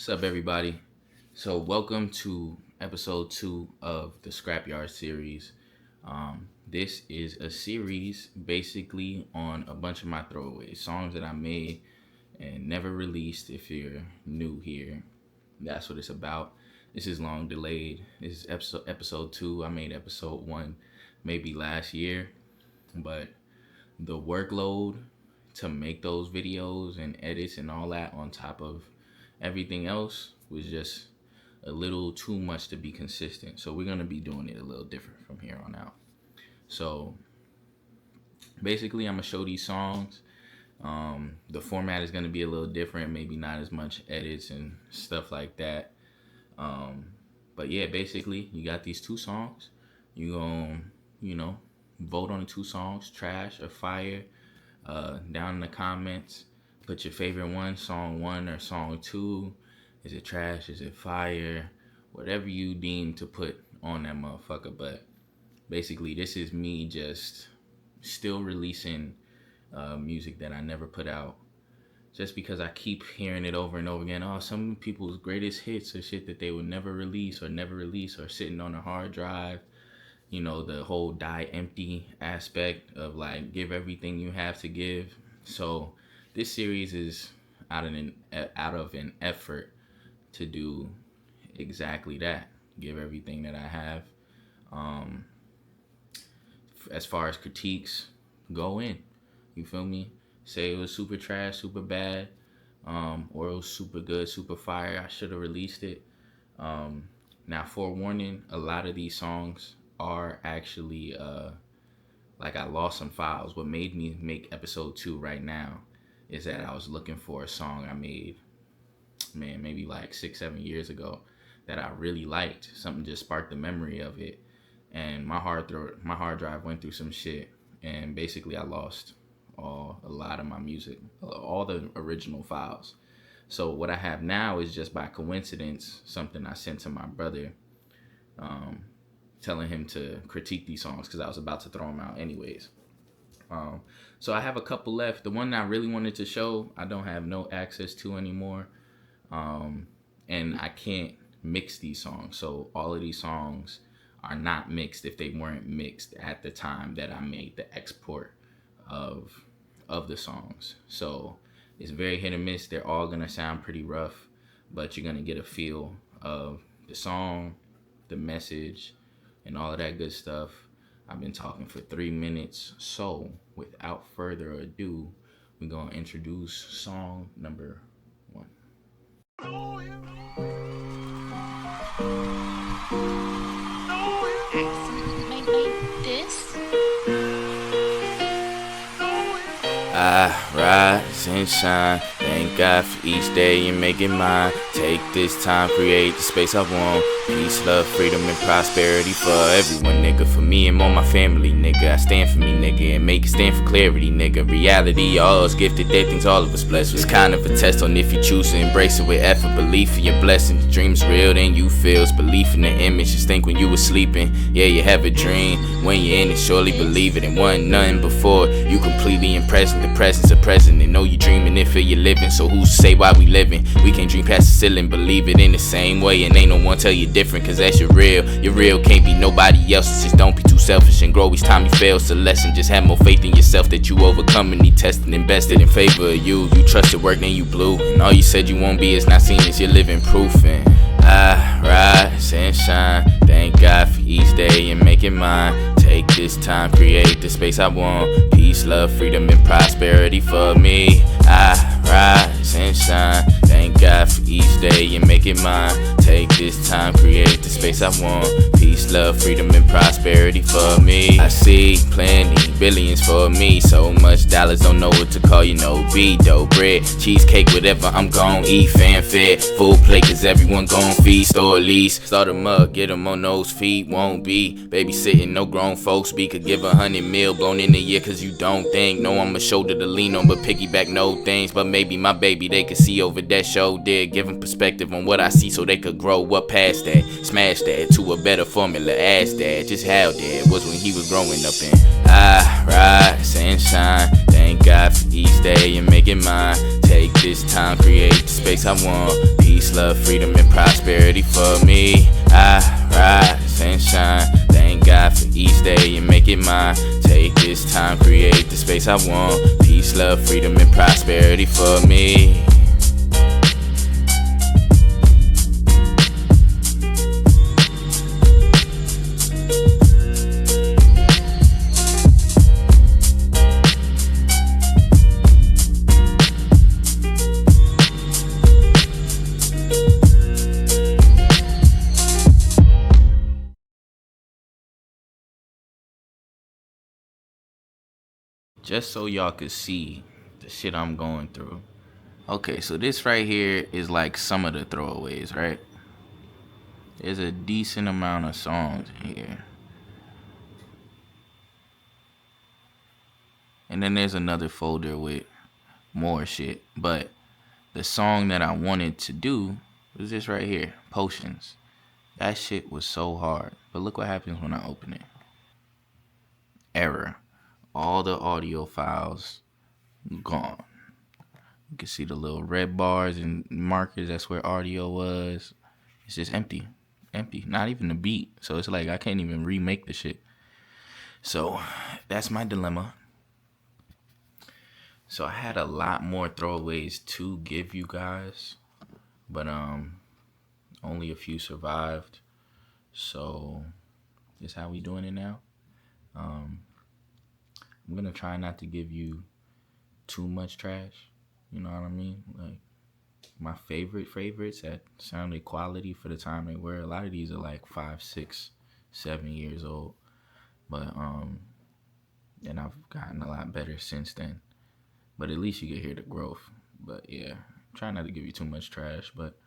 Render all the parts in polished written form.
What's up, everybody? So, welcome to episode 2 of the Scrapyard Series. This is a series basically on a bunch of my throwaways, songs that I made and never released. If you're new here, that's what it's about. This is long delayed. This is episode 2. I made episode 1 maybe last year, but the workload to make those videos and edits and all that on top of everything else was just a little too much to be consistent. So we're going to be doing it a little different from here on out. So basically I'm going to show these songs. The format is going to be a little different, maybe not as much edits and stuff like that. But yeah, basically you got these 2 songs. You going to, vote on the 2 songs, trash or fire, down in the comments. Put your favorite one, song 1 or song 2. Is it trash? Is it fire? Whatever you deem to put on that motherfucker. But basically, this is me just still releasing music that I never put out. Just because I keep hearing it over and over again. Oh, some people's greatest hits are shit that they would never release or sitting on a hard drive. The whole die empty aspect of like give everything you have to give. So this series is out of an effort to do exactly that. Give everything that I have. As far as critiques, go in. You feel me? Say it was super trash, super bad, or it was super good, super fire. I should have released it. Now, forewarning, a lot of these songs are actually like I lost some files. What made me make episode 2 right now is that I was looking for a song I made, maybe like 6-7 years ago that I really liked. Something just sparked the memory of it, and my hard drive went through some shit, and basically I lost a lot of my music, all the original files. So what I have now is just by coincidence something I sent to my brother, telling him to critique these songs because I was about to throw them out anyways. So I have a couple left. The one I really wanted to show, I don't have no access to anymore. And I can't mix these songs. So all of these songs are not mixed if they weren't mixed at the time that I made the export of the songs. So it's very hit and miss. They're all going to sound pretty rough, but you're going to get a feel of the song, the message, and all of that good stuff. I've been talking for 3 minutes, so without further ado, we're gonna introduce song number 1. I rise and shine. Thank God for each day and make it mine. Take this time, create the space I want. Peace, love, freedom, and prosperity for everyone, nigga. For me and all my family, nigga. I stand for me, nigga, and make it stand for clarity, nigga. Reality, all is gifted, they things all of us blessed. It's kind of a test on if you choose to embrace it with effort. Belief in your blessings, dreams real, then you feel. It's belief in the image. Just think when you were sleeping, yeah, you have a dream. When you're in it, surely believe it. And wasn't nothing before. You completely in present, the presence of present. And know you dreaming if you're living. So who's to say why we living? We can't dream past the ceiling, believe it in the same way. And ain't no one tell you different, cause that's your real. Your real can't be nobody else's. Just don't be too selfish and grow each time you fail. It's a lesson. Just have more faith in yourself that you overcome and need tested, invested in favor of you. You trusted work, then you blew. And all you said you won't be is not seen as you're living proof. And I rise and shine. Thank God for each day and make it mine. Take this time, create the space I want. Peace, love, freedom, and prosperity for me. I rise and shine. Thank God for each day and make it mine. Take this time, create the space I want. Peace, love, freedom, and prosperity for me. I see plenty, billions for me. So much dollars, don't know what to call you. No beat, dough, bread, cheesecake, whatever I'm gon' eat. Fanfare, full plate, cause everyone gon' feast. Or at least start them up, get them on those feet. Won't be babysitting, no grown folks be. Could give 100 mil blown in a year cause you don't think. No, I'm a shoulder to lean on, but piggyback no things. But maybe my baby they could see over that show did. Give them perspective on what I see so they could grow up past that. Smash that to a better formula. Ask that, just how that was when he was growing up. In I rise and shine. Thank God for each day and make it mine. Take this time, create the space I want. Peace, love, freedom, and prosperity for me. I rise and shine. Thank God for each day and make it mine. Take this time, create the space I want. Peace, love, freedom, and prosperity for me. Just so y'all could see the shit I'm going through. Okay, so this right here is like some of the throwaways, right? There's a decent amount of songs in here. And then there's another folder with more shit. But the song that I wanted to do was this right here, Potions. That shit was so hard. But look what happens when I open it. Error. All the audio files gone. You can see the little red bars and markers. That's where audio was. It's just empty. Empty. Not even the beat. So it's like I can't even remake the shit. So that's my dilemma. So I had a lot more throwaways to give you guys. But only a few survived. So this how we doing it now. I'm gonna try not to give you too much trash. You know what I mean? Like my favorites that sounded quality for the time they were. A lot of these are like 5, 6, 7 years old. But and I've gotten a lot better since then. But at least you can hear the growth. But yeah, try not to give you too much trash. But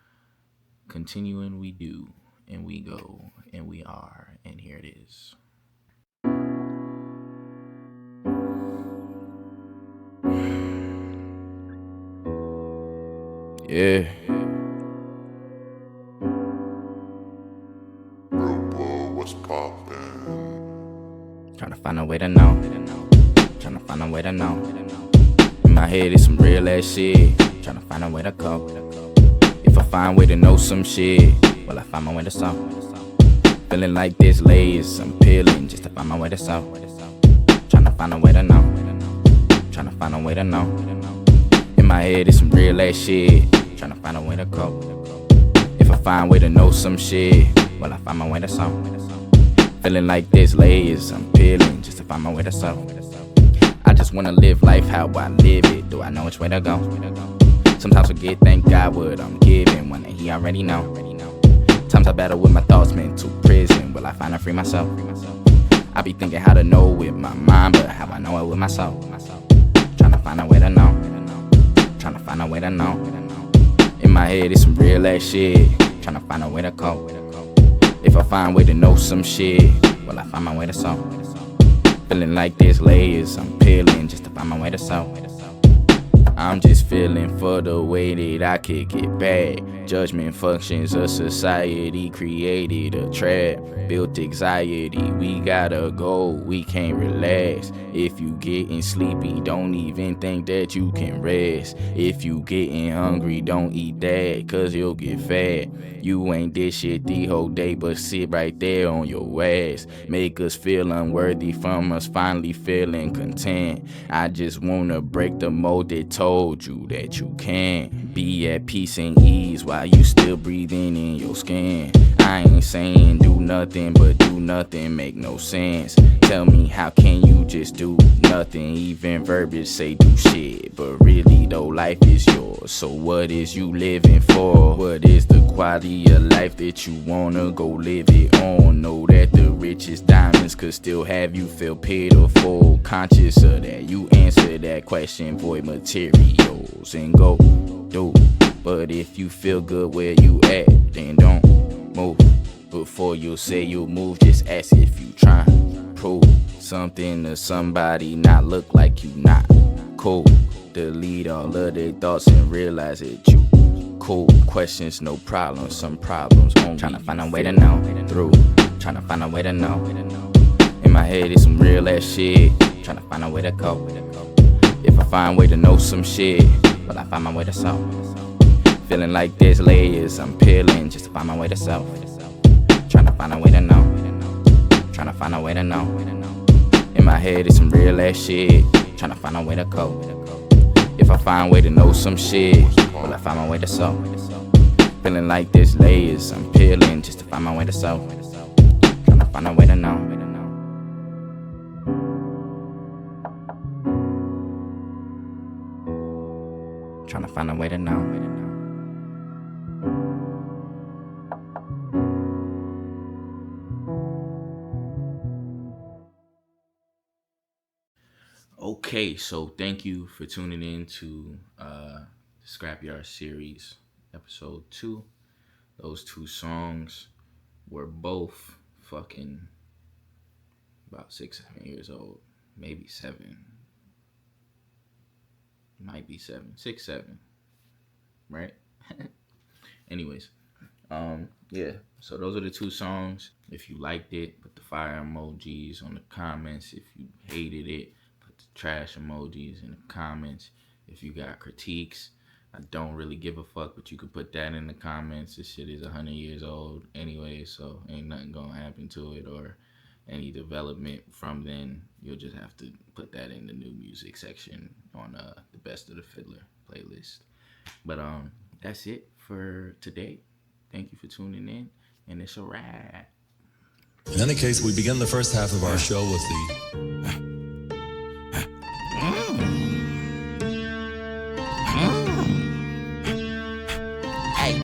continuing, we do, and we go, and we are, and here it is. Yeah. What's poppin'? Tryna find a way to know. Tryna find a way to know. In my head is some real ass shit. Tryna find a way to cope. If I find a way to know some shit, well, I find my way to solve. Feeling like this layers, I'm peeling just to find my way to solve. Tryna find a way to know. Tryna find a way to know. In my head is some real ass shit. Tryna find a way to cope. If I find a way to know some shit, well, I find my way to solve. Feeling like this layers, I'm peeling just to find my way to solve. I just wanna live life how I live it. Do I know which way to go? Sometimes forget, thank God, what I'm giving when He already know. Times I battle with my thoughts, mental prison. Will I find and free myself? I be thinking how to know with my mind, but how I know it with my soul. Tryna find a way to know. Tryna find a way to know. In my head is some real ass shit. Tryna find a way to cope. If I find a way to know some shit, well, I find my way to solve. Feeling like this layers, I'm peeling just to find my way to solve. I'm just feeling for the way that I could get back. Judgment functions of society created a trap, built anxiety. We gotta go, we can't relax. If you getting sleepy, don't even think that you can rest. If you getting hungry, don't eat that, cause you'll get fat. You ain't this shit the whole day, but sit right there on your ass. Make us feel unworthy from us finally feeling content. I just wanna break the mold that told you that you can't be at peace and ease while you still breathing in your skin. I ain't saying do nothing, but do nothing make no sense. Tell me, how can you just do nothing? Even verbiage say do shit, but really though life is yours. So what is you living for? What is the quality of life that you wanna go live it on? Know that the richest diamonds could still have you feel pitiful. Conscious of that, you answer that question, void materials and go do. But if you feel good where you at, then don't move. Before you say you move, just ask if you try. Prove something to somebody, not look like you not cool. Delete all of their thoughts and realize that you cool. Questions, no problems, some problems only. Tryna find a way to know through. Tryna find a way to know. In my head is some real ass shit. Tryna find a way to cope. If I find a way to know some shit, Will I find my way to solve? Feeling like there's layers I'm peeling just to find my way to self. Trying to find a way to know. Trying to find a way to know. In my head it's some real ass shit. Trying to find a way to cope. If I find a way to know some shit, will I find my way to solve? Feeling like there's layers I'm peeling just to find my way to solve. Trying to find a way to know. Trying to find a way to know. Okay, so thank you for tuning in to the Scrapyard Series, episode 2. Those 2 songs were both fucking about 6, 7 years old. Maybe 7. Might be 7. 6, 7. Right? Anyways, yeah. So those are the 2 songs. If you liked it, put the fire emojis on the comments. If you hated it, put the trash emojis in the comments. If you got critiques, I don't really give a fuck, but you can put that in the comments. This shit is 100 years old anyway, so ain't nothing gonna happen to it or any development from then. You'll just have to put that in the new music section on the Best of the Fiddler playlist. But that's it for today. Thank you for tuning in, and it's a wrap. In any case, we begin the first half of our show with the